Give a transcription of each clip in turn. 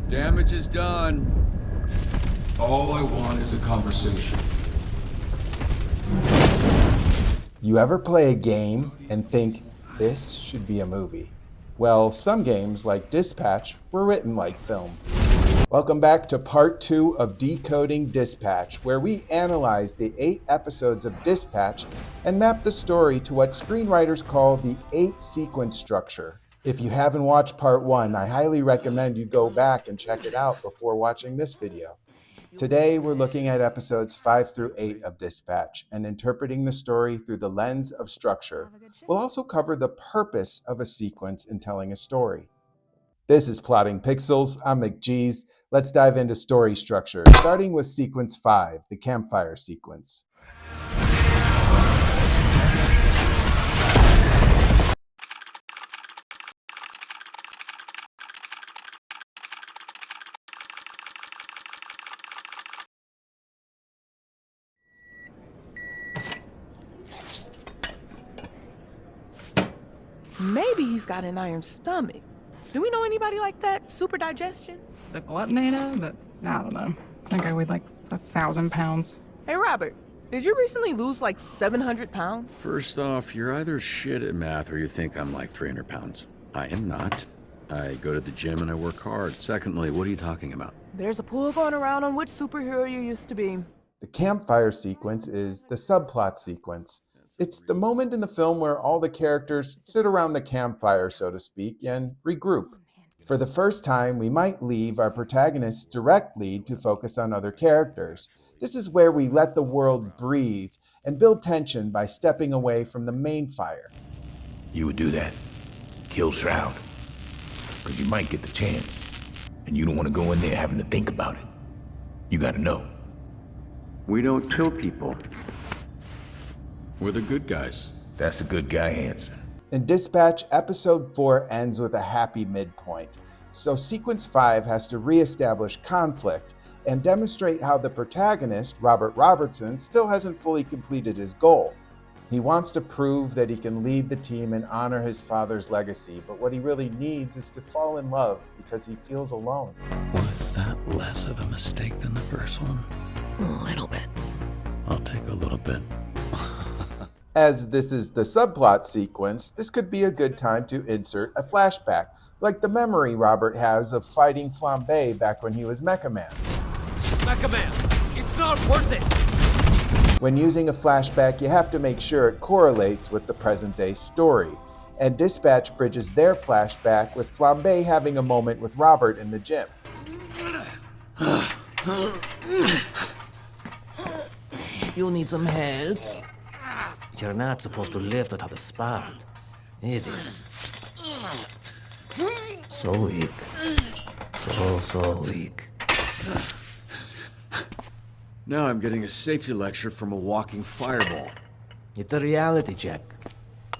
Damage is done. All I want is a conversation. You ever play a game and think, this should be a movie? Well, some games, like Dispatch, were written like films. Welcome back to part 2 of Decoding Dispatch, where we analyze the 8 episodes of Dispatch and map the story to what screenwriters call the 8-sequence structure. If you haven't watched part 1, I highly recommend you go back and check it out before watching this video. Today, we're looking at episodes 5 through 8 of Dispatch and interpreting the story through the lens of structure. We'll also cover the purpose of a sequence in telling a story. This is Plotting Pixels. I'm McGee's. Let's dive into story structure, starting with sequence 5, the campfire sequence. Maybe he's got an iron stomach. Do we know anybody like that? Super digestion? The glutonator, but I don't know. That guy weighed like 1,000 pounds. Hey, Robert, did you recently lose like 700 pounds? First off, you're either shit at math or you think I'm like 300 pounds. I am not. I go to the gym and I work hard. Secondly, what are you talking about? There's a pool going around on which superhero you used to be. The campfire sequence is the subplot sequence. It's the moment in the film where all the characters sit around the campfire, so to speak, and regroup. For the first time, we might leave our protagonist's direct lead to focus on other characters. This is where we let the world breathe and build tension by stepping away from the main fire. You would do that. Kill Shroud. Because you might get the chance. And you don't want to go in there having to think about it. You gotta know. We don't kill people. We're the good guys. That's a good guy answer. In Dispatch, episode 4 ends with a happy midpoint. So sequence 5 has to reestablish conflict and demonstrate how the protagonist, Robert Robertson, still hasn't fully completed his goal. He wants to prove that he can lead the team and honor his father's legacy, but what he really needs is to fall in love because he feels alone. Was that less of a mistake than the first one? A little bit. I'll take a little bit. As this is the subplot sequence, this could be a good time to insert a flashback, like the memory Robert has of fighting Flambe back when he was Mecha Man. Mecha Man, it's not worth it! When using a flashback, you have to make sure it correlates with the present-day story. And Dispatch bridges their flashback with Flambe having a moment with Robert in the gym. You need some help? You're not supposed to lift without a spark. Idiot. So weak. So weak. Now I'm getting a safety lecture from a walking fireball. It's a reality check.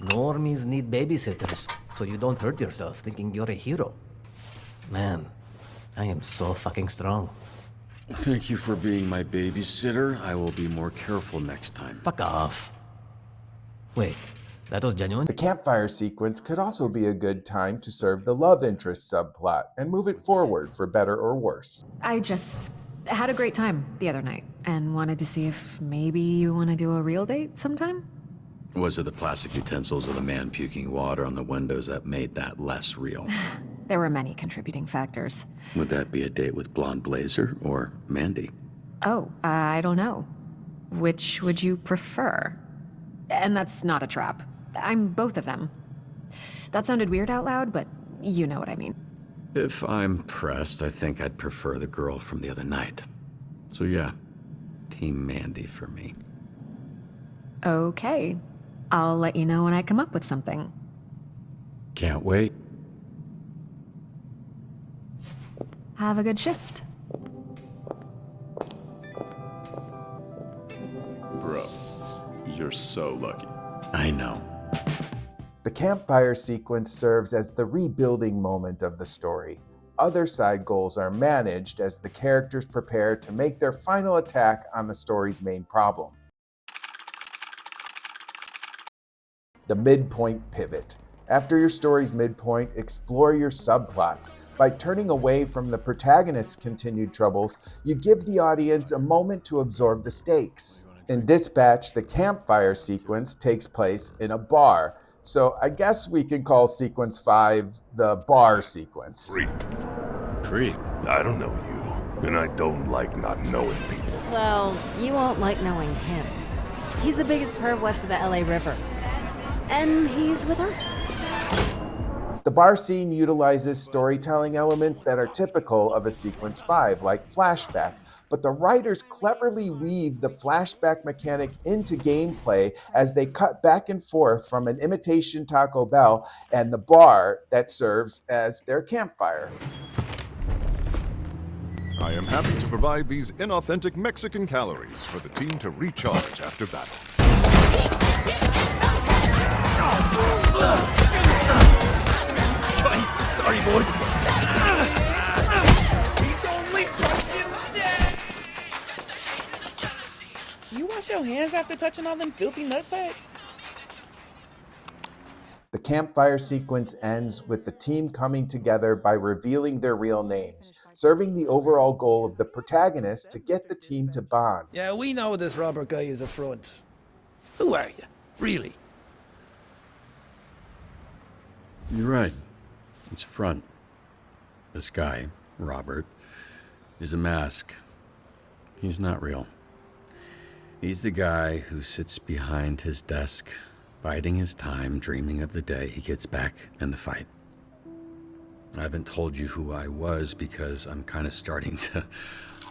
Normies need babysitters, so you don't hurt yourself thinking you're a hero. Man, I am so fucking strong. Thank you for being my babysitter. I will be more careful next time. Fuck off. Wait, that was genuine? The campfire sequence could also be a good time to serve the love interest subplot and move it forward for better or worse. I just had a great time the other night and wanted to see if maybe you want to do a real date sometime? Was it the plastic utensils or the man puking water on the windows that made that less real? There were many contributing factors. Would that be a date with Blonde Blazer or Mandy? Oh, I don't know. Which would you prefer? And that's not a trap. I'm both of them. That sounded weird out loud, but you know what I mean. If I'm pressed, I think I'd prefer the girl from the other night. So yeah, Team Mandy for me. Okay. I'll let you know when I come up with something. Can't wait. Have a good shift. Bro, you're so lucky. I know. The campfire sequence serves as the rebuilding moment of the story. Other side goals are managed as the characters prepare to make their final attack on the story's main problem. The midpoint pivot. After your story's midpoint, explore your subplots. By turning away from the protagonist's continued troubles, you give the audience a moment to absorb the stakes. In Dispatch, the campfire sequence takes place in a bar, so I guess we can call sequence 5 the bar sequence. Creep. I don't know you, and I don't like not knowing people. Well, you won't like knowing him. He's the biggest perv west of the LA River. And he's with us. The bar scene utilizes storytelling elements that are typical of a sequence 5, like flashback, but the writers cleverly weave the flashback mechanic into gameplay as they cut back and forth from an imitation Taco Bell and the bar that serves as their campfire. I am happy to provide these inauthentic Mexican calories for the team to recharge after battle. Sorry, boy. He's only busting dead! You wash your hands after touching all them filthy nutsacks? The campfire sequence ends with the team coming together by revealing their real names, serving the overall goal of the protagonist to get the team to bond. Yeah, we know this Robert guy is a front. Who are you? Really? You're right. It's a front. This guy, Robert, is a mask. He's not real. He's the guy who sits behind his desk, biding his time, dreaming of the day he gets back in the fight. I haven't told you who I was because I'm kind of starting to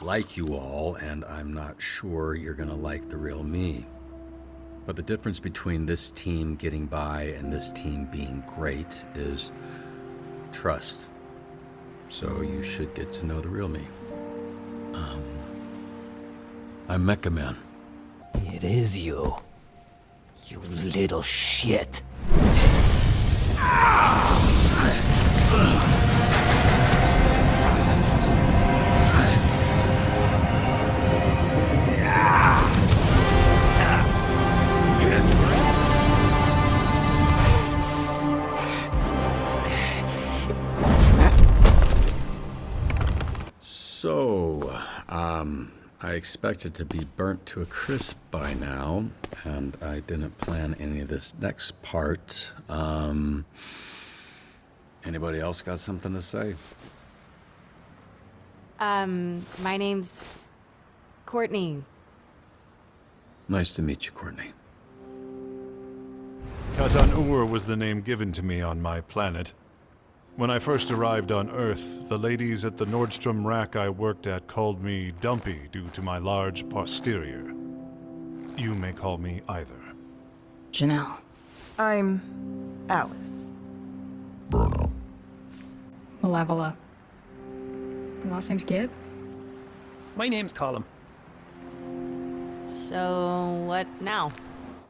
like you all, and I'm not sure you're gonna like the real me. But the difference between this team getting by and this team being great is trust. So you should get to know the real me. I'm Mecha Man. It is you. You little shit. So, I expected to be burnt to a crisp by now, and I didn't plan any of this next part. Anybody else got something to say? My name's Courtney. Nice to meet you, Courtney. Katan-Ur was the name given to me on my planet. When I first arrived on Earth, the ladies at the Nordstrom rack I worked at called me Dumpy due to my large posterior. You may call me either. Janelle. I'm Alice. Bruno. Malevola. Your last name's Gibb? My name's Colin. So, what now?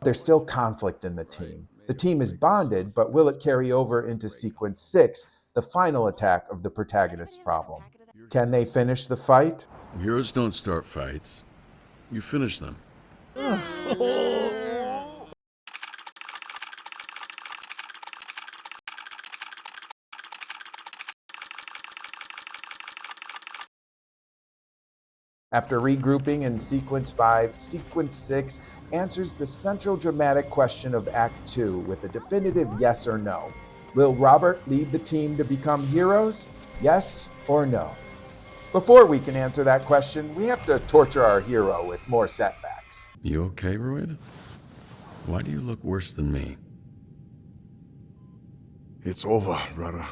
There's still conflict in the team. The team is bonded, but will it carry over into sequence 6, the final attack of the protagonist's problem? Can they finish the fight? Heroes don't start fights. You finish them. After regrouping in sequence 5, sequence 6 answers the central dramatic question of Act 2 with a definitive yes or no. Will Robert lead the team to become heroes? Yes or no? Before we can answer that question, we have to torture our hero with more setbacks. You okay, Royd? Why do you look worse than me? It's over, brother.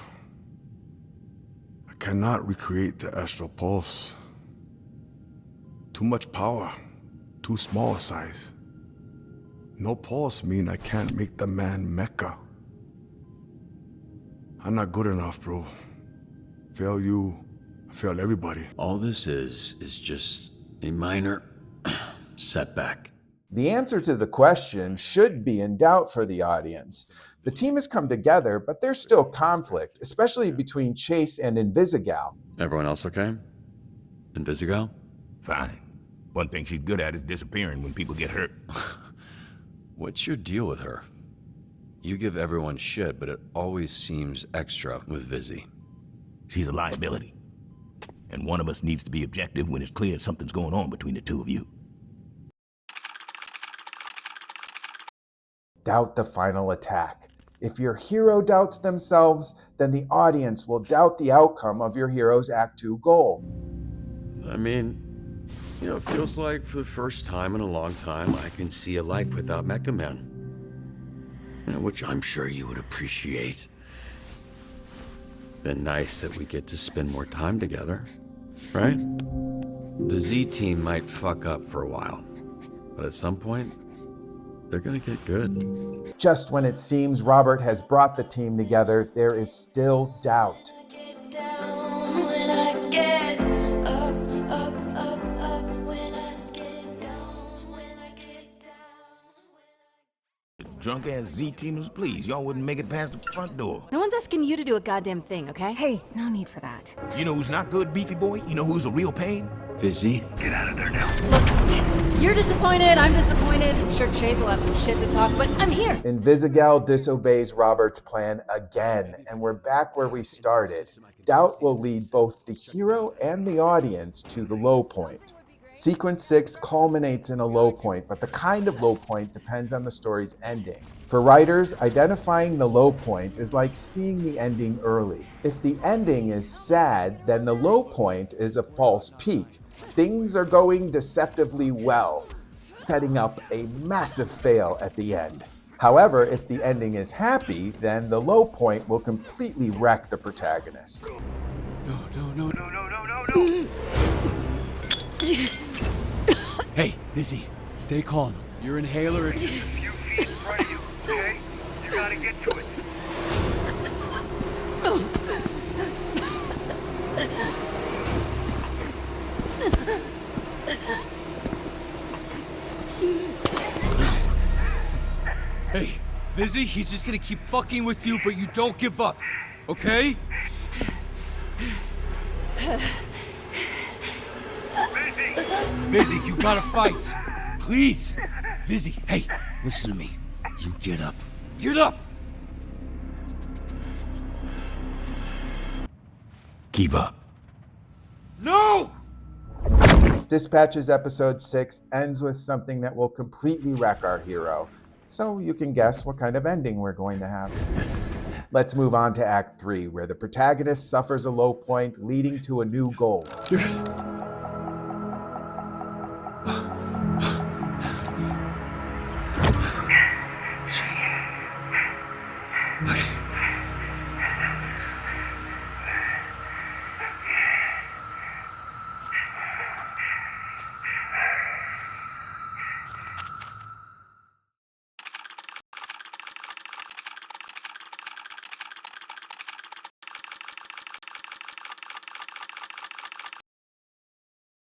I cannot recreate the astral pulse. Too much power, too small a size. No pulse mean I can't make the man Mecha. I'm not good enough, bro. Fail you, I fail everybody. All this is just a minor setback. The answer to the question should be in doubt for the audience. The team has come together, but there's still conflict, especially between Chase and Invisigal. Everyone else okay? Invisigal? Fine. One thing she's good at is disappearing when people get hurt. What's your deal with her? You give everyone shit, but it always seems extra with Vizzy. She's a liability. And one of us needs to be objective when it's clear something's going on between the two of you. Doubt the final attack. If your hero doubts themselves, then the audience will doubt the outcome of your hero's Act 2 goal. I mean, it feels like for the first time in a long time, I can see a life without Mecha Man. Which I'm sure you would appreciate. Been nice that we get to spend more time together, right? The Z team might fuck up for a while, but at some point, they're gonna get good. Just when it seems Robert has brought the team together, there is still doubt. Drunk ass Z-teamers, please. Y'all wouldn't make it past the front door. No one's asking you to do a goddamn thing, okay? Hey, no need for that. You know who's not good, beefy boy? You know who's a real pain? Vizzy? Look, you're disappointed, I'm disappointed. I'm sure Chase will have some shit to talk, but I'm here. Invisigal disobeys Robert's plan again, and we're back where we started. Doubt will lead both the hero and the audience to the low point. Sequence 6 culminates in a low point, but the kind of low point depends on the story's ending. For writers, identifying the low point is like seeing the ending early. If the ending is sad, then the low point is a false peak. Things are going deceptively well, setting up a massive fail at the end. However, if the ending is happy, then the low point will completely wreck the protagonist. No. Hey, Vizzy, stay calm. Your inhaler... A few feet in front of you, okay? You gotta get to it. Hey, Vizzy, he's just gonna keep fucking with you, but you don't give up, okay? Vizzy, you gotta fight. Please. Vizzy, hey, listen to me. You get up. Get up! Keep up. No! Dispatch's episode 6 ends with something that will completely wreck our hero. So you can guess what kind of ending we're going to have. Let's move on to Act 3, where the protagonist suffers a low point, leading to a new goal.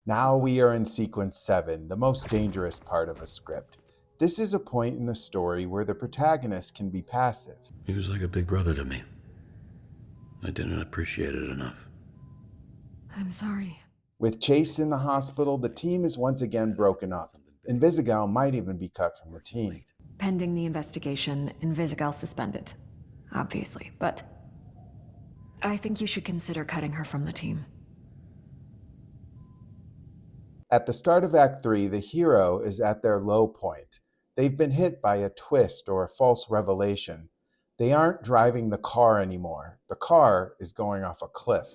Now we are in sequence 7, the most dangerous part of a script. This is a point in the story where the protagonist can be passive. He was like a big brother to me. I didn't appreciate it enough. I'm sorry. With Chase in the hospital, the team is once again broken up. Invisigal might even be cut from the team. Pending the investigation, Invisigal suspended. Obviously, but I think you should consider cutting her from the team. At the start of Act 3, the hero is at their low point. They've been hit by a twist or a false revelation. They aren't driving the car anymore. The car is going off a cliff.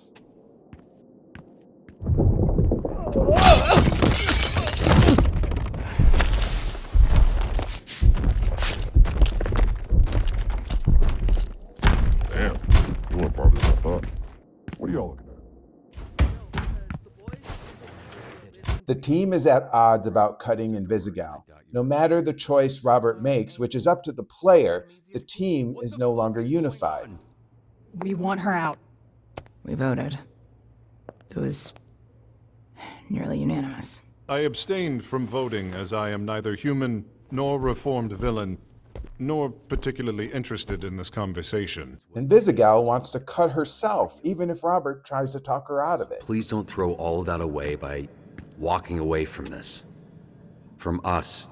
Damn, you went farther than I thought. What are y'all looking at? The team is at odds about cutting Invisigal. No matter the choice Robert makes, which is up to the player, the team is no longer unified. We want her out. We voted. It was nearly unanimous. I abstained from voting as I am neither human nor reformed villain, nor particularly interested in this conversation. Invisigal wants to cut herself, even if Robert tries to talk her out of it. Please don't throw all of that away by walking away from this. From us.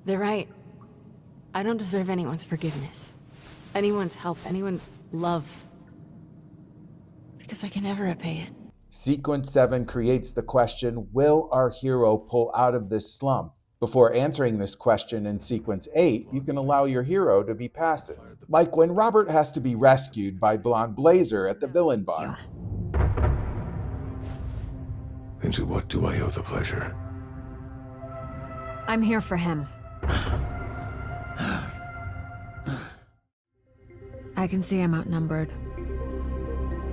They're right. I don't deserve anyone's forgiveness, anyone's help, anyone's love. Because I can never repay it. Sequence 7 creates the question, will our hero pull out of this slump? Before answering this question in Sequence 8, you can allow your hero to be passive. Like when Robert has to be rescued by Blonde Blazer at the villain bar. And to what do I owe the pleasure? I'm here for him. I can see I'm outnumbered.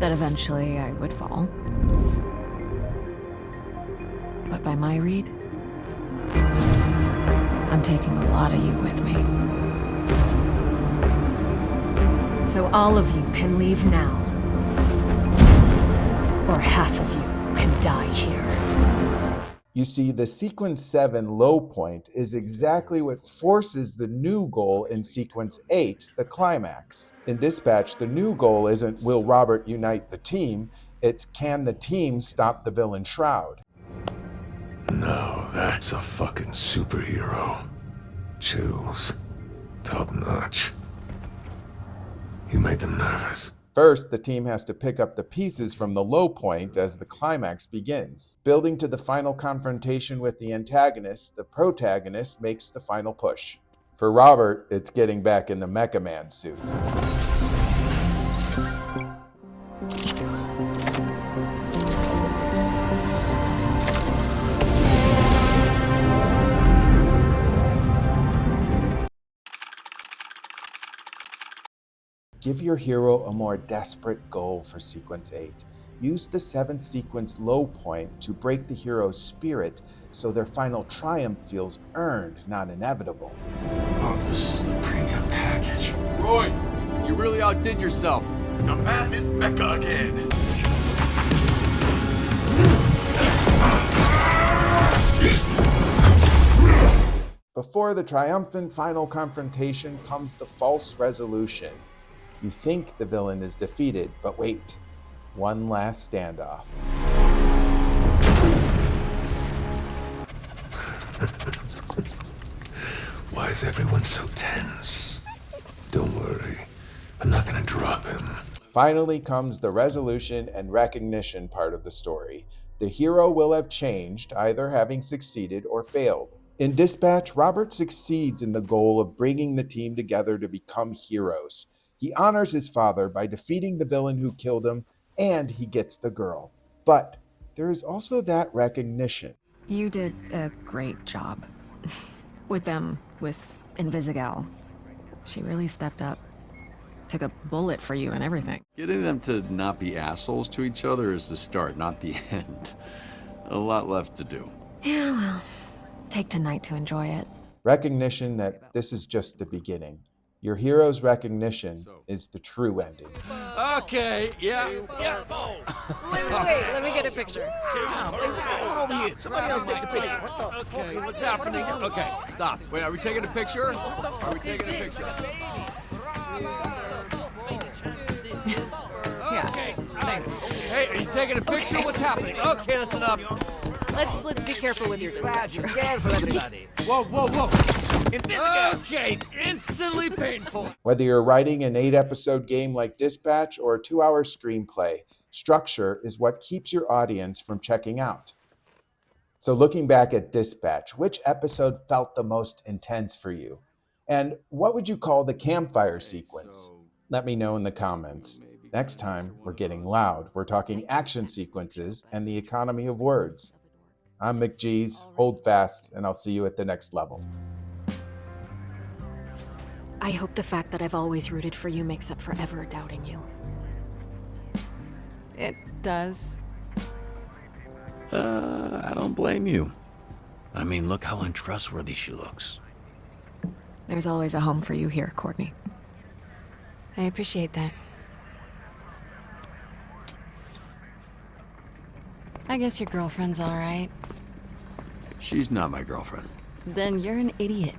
That eventually I would fall. But by my read, I'm taking a lot of you with me. So all of you can leave now. Or half of you can die here. You see, the Sequence 7 low point is exactly what forces the new goal in Sequence 8, the climax. In Dispatch, the new goal isn't will Robert unite the team, it's can the team stop the villain Shroud. Now that's a fucking superhero. Chills. Top notch. You made them nervous. First, the team has to pick up the pieces from the low point as the climax begins. Building to the final confrontation with the antagonist, the protagonist makes the final push. For Robert, it's getting back in the Mecha Man suit. Give your hero a more desperate goal for Sequence 8. Use the 7th sequence low point to break the hero's spirit so their final triumph feels earned, not inevitable. Oh, this is the premium package. Roy, you really outdid yourself. The man is Mecha again. Before the triumphant final confrontation comes the false resolution. You think the villain is defeated, but wait. One last standoff. Why is everyone so tense? Don't worry. I'm not gonna drop him. Finally comes the resolution and recognition part of the story. The hero will have changed, either having succeeded or failed. In Dispatch, Robert succeeds in the goal of bringing the team together to become heroes. He honors his father by defeating the villain who killed him, and he gets the girl. But there is also that recognition. You did a great job. With them, with Invisigal. She really stepped up. Took a bullet for you and everything. Getting them to not be assholes to each other is the start, not the end. A lot left to do. Yeah, well, take tonight to enjoy it. Recognition that this is just the beginning. Your hero's recognition is the true ending. Okay, yeah. Wait, let me get a picture. Somebody else take the picture. Okay, what's happening? Okay, stop. Wait, are we taking a picture? Are we taking a picture? Yeah, thanks. Hey, are you taking a picture? What's happening? Okay, that's enough. Let's be careful with your discussion. Careful, everybody. Whoa, whoa, whoa. Okay, instantly painful. Whether you're writing an 8-episode game like Dispatch or a 2-hour screenplay, structure is what keeps your audience from checking out. So looking back at Dispatch, which episode felt the most intense for you? And what would you call the campfire sequence? Let me know in the comments. Next time, we're getting loud. We're talking action sequences and the economy of words. I'm McGee's, hold fast, and I'll see you at the next level. I hope the fact that I've always rooted for you makes up for ever doubting you. It does. I don't blame you. I mean, look how untrustworthy she looks. There's always a home for you here, Courtney. I appreciate that. I guess your girlfriend's all right. She's not my girlfriend. Then you're an idiot.